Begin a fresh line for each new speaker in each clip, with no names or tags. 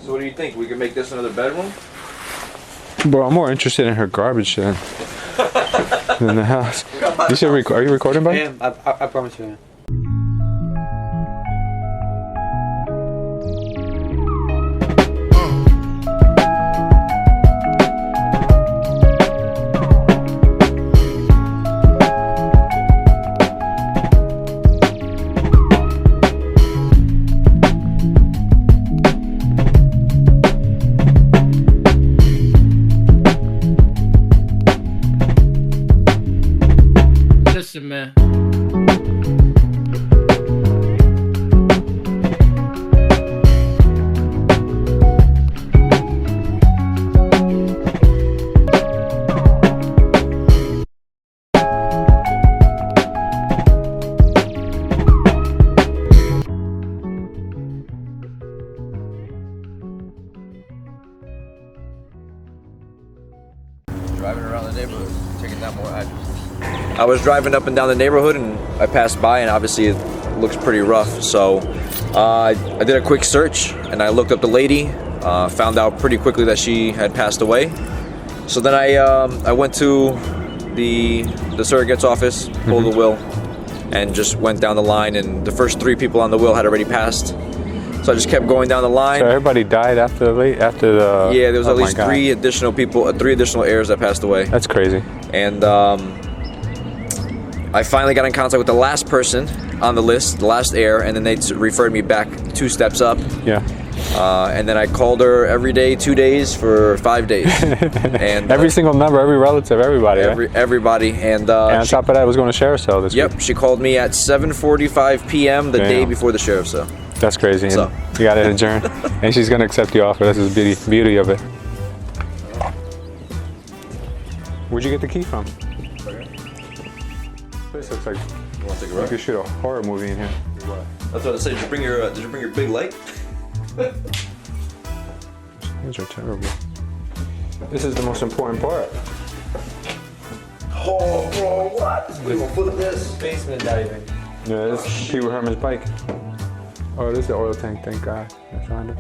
So what do you think? We can make this another bedroom?
Bro, I'm more interested in her garbage than the house. You should are you recording, buddy?
Yeah, I promise you.
Listen, man.
Driving around the neighborhood, taking down more addresses. I was driving up and down the neighborhood and I passed by and obviously it looks pretty rough. So I did a quick search and I looked up the lady, found out pretty quickly that she had passed away. So then I went to the surrogate's office, pulled the will, and just went down the line, and the first 3 people on the will had already passed. So I just kept going down the line.
So everybody died after the
Yeah, there was at least 3 additional people, 3 additional heirs that passed away.
That's crazy.
And I finally got in contact with the last person on the list, the last heir, and then they referred me back 2 steps up.
Yeah.
And then I called her every day, 2 days for 5 days. And
every single number, every relative, everybody.
Everybody. And
on top of that, I was going to sheriff's sale this week.
Yep, she called me at 7:45 p.m. the day before the sheriff's sale.
That's crazy.
So.
You got it adjourned. And she's going to accept the offer. That's the beauty of it. Where'd you get the key from? This looks like you could shoot a horror movie in here.
That's what I said. Did you bring your big light?
These are terrible. This is the most important part.
Oh, bro, what? We gonna flip this.
Basement diving.
Yeah, this is Pee Wee Herman's bike. Oh, this is the oil tank. Thank God. I found it.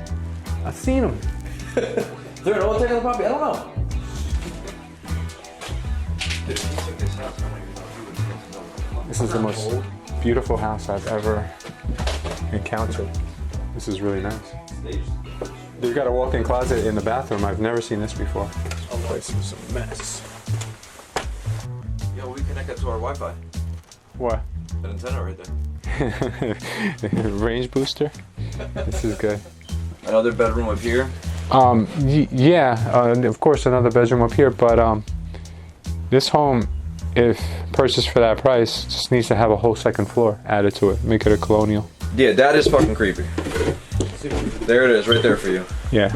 I seen him.
Is there an oil tank on the property? I don't know.
This is the most beautiful house I've ever encountered. This is really nice. They've got a walk-in closet in the bathroom. I've never seen this before. This place is a mess.
Yo, we connect that to our Wi-Fi.
What?
That antenna right there.
Range booster. This is good.
Another bedroom up here.
Yeah, of course another bedroom up here, but this home, if purchased for that price, just needs to have a whole second floor added to it. Make it a colonial.
Yeah, that is fucking creepy. There it is, right there for you.
Yeah.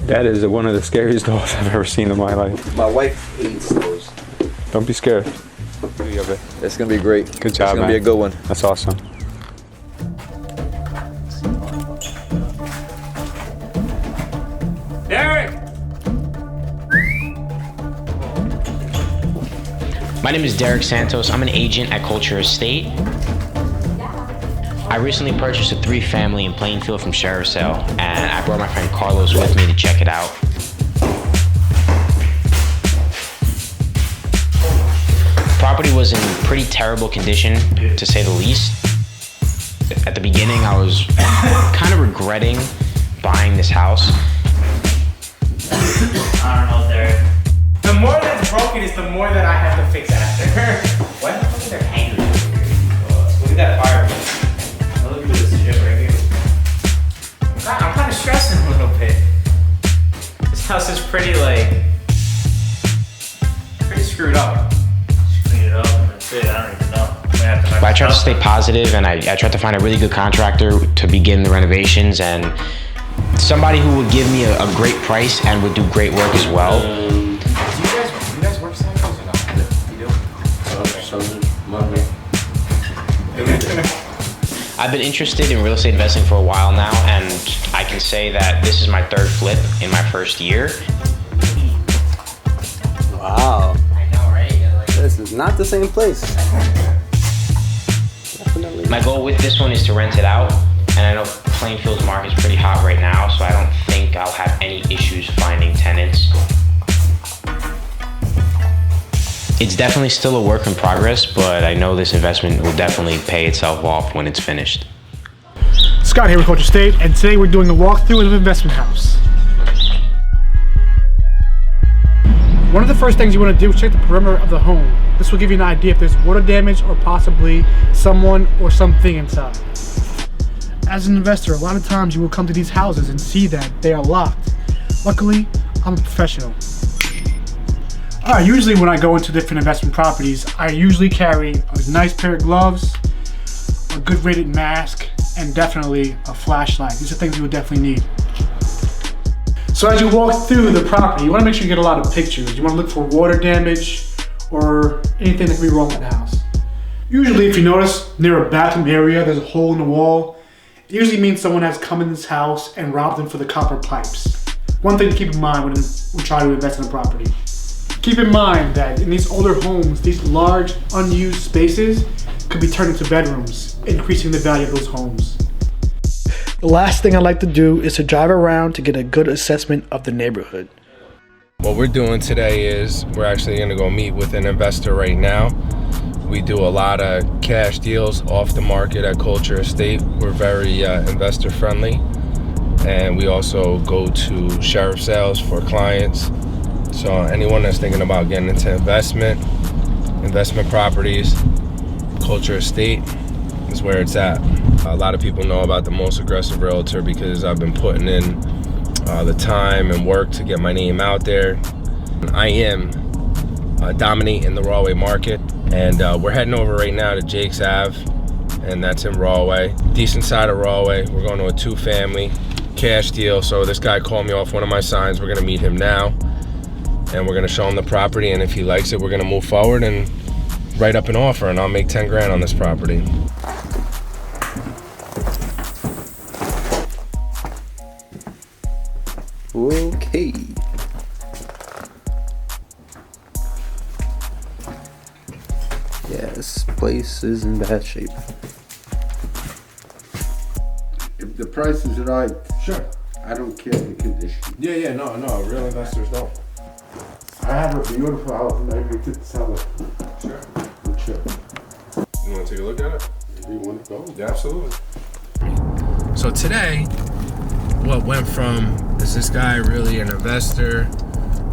That is one of the scariest dolls I've ever seen in my life.
My wife hates those.
Don't be scared.
It's gonna be great.
Good job,
It's gonna
man.
be a good one.
That's awesome.
Derek!
My name is Derek Santos. I'm an agent at Culture Estate. I recently purchased a 3-family in Plainfield from sheriff's sale, and I brought my friend Carlos with me to check it out. The property was in pretty terrible condition, to say the least. At the beginning, I was kind of regretting buying this house.
I don't know, Derek. The more that's broken is the more that I have to fix after. Why the fuck is there hangers over here? Look at that fireplace. Look at this shit right here. I'm kind of stressing a little bit. This house is pretty screwed up. Just clean it up and that's it. I don't even know.
But I tried to stay positive, and I tried to find a really good contractor to begin the renovations, and somebody who would give me a great price and would do great work as well.
Do you guys work Sundays or not? You do?
Sunday, Monday.
I've been interested in real estate investing for a while now, and I can say that this is my 3rd flip in my 1st year.
Wow.
I know, right?
This is not the same place. Definitely.
My goal with this one is to rent it out, and I know Plainfield's market is pretty hot right now, so I don't think I'll have any issues finding tenants. It's definitely still a work in progress, but I know this investment will definitely pay itself off when it's finished.
Scott here with Culture State, and today we're doing a walkthrough of an investment house. One of the first things you want to do is check the perimeter of the home. This will give you an idea if there's water damage or possibly someone or something inside. As an investor, a lot of times you will come to these houses and see that they are locked. Luckily, I'm a professional. Usually when I go into different investment properties, I usually carry a nice pair of gloves, a good rated mask, and definitely a flashlight. These are things you would definitely need. So as you walk through the property, you want to make sure you get a lot of pictures. You want to look for water damage or anything that could be wrong with the house. Usually if you notice near a bathroom area, there's a hole in the wall. It usually means someone has come in this house and robbed them for the copper pipes. One thing to keep in mind when we try to invest in a property. Keep in mind that in these older homes, these large unused spaces could be turned into bedrooms, increasing the value of those homes. The last thing I like to do is to drive around to get a good assessment of the neighborhood.
What we're doing today is we're actually going to go meet with an investor right now. We do a lot of cash deals off the market at Culture Estate. We're very investor friendly, and we also go to sheriff sales for clients. So anyone that's thinking about getting into investment properties, Culture Estate is where it's at. A lot of people know about the Most Aggressive Realtor because I've been putting in the time and work to get my name out there. I am dominating the Rahway market, and we're heading over right now to Jake's Ave, and that's in Rahway. Decent side of Rahway. We're going to a 2-family cash deal. So this guy called me off one of my signs. We're gonna meet him now, and we're gonna show him the property, and if he likes it, we're gonna move forward and write up an offer, and I'll make 10 grand on this property.
Okay. Yeah, this place is in bad shape.
If the price is right,
Sure.
I don't care the condition.
Yeah, no, real investors don't.
I have a beautiful house, maybe we could sell it.
Sure.
Sure.
You wanna take a look at it?
Do you want to go?
Yeah, absolutely. So today, what went from, is this guy really an investor?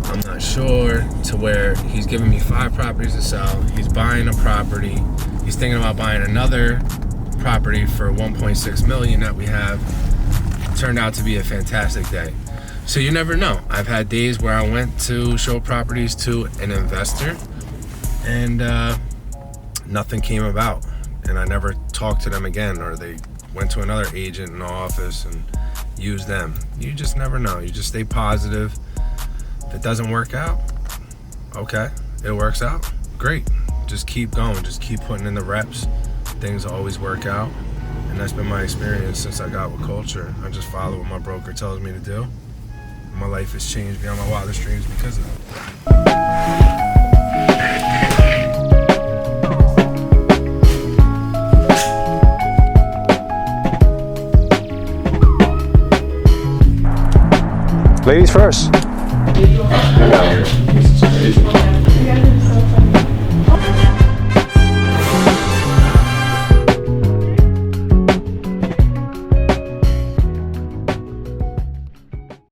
I'm not sure, to where he's giving me 5 properties to sell. He's buying a property. He's thinking about buying another property for 1.6 million that we have. Turned out to be a fantastic day. So you never know. I've had days where I went to show properties to an investor and nothing came about, and I never talked to them again, or they went to another agent in the office and used them. You just never know. You just stay positive. If it doesn't work out, okay, it works out, great. Just keep going, just keep putting in the reps. Things always work out, and that's been my experience since I got with Culture. I just follow what my broker tells me to do. My life has changed beyond my wildest dreams because of that.
Ladies first.
This is crazy.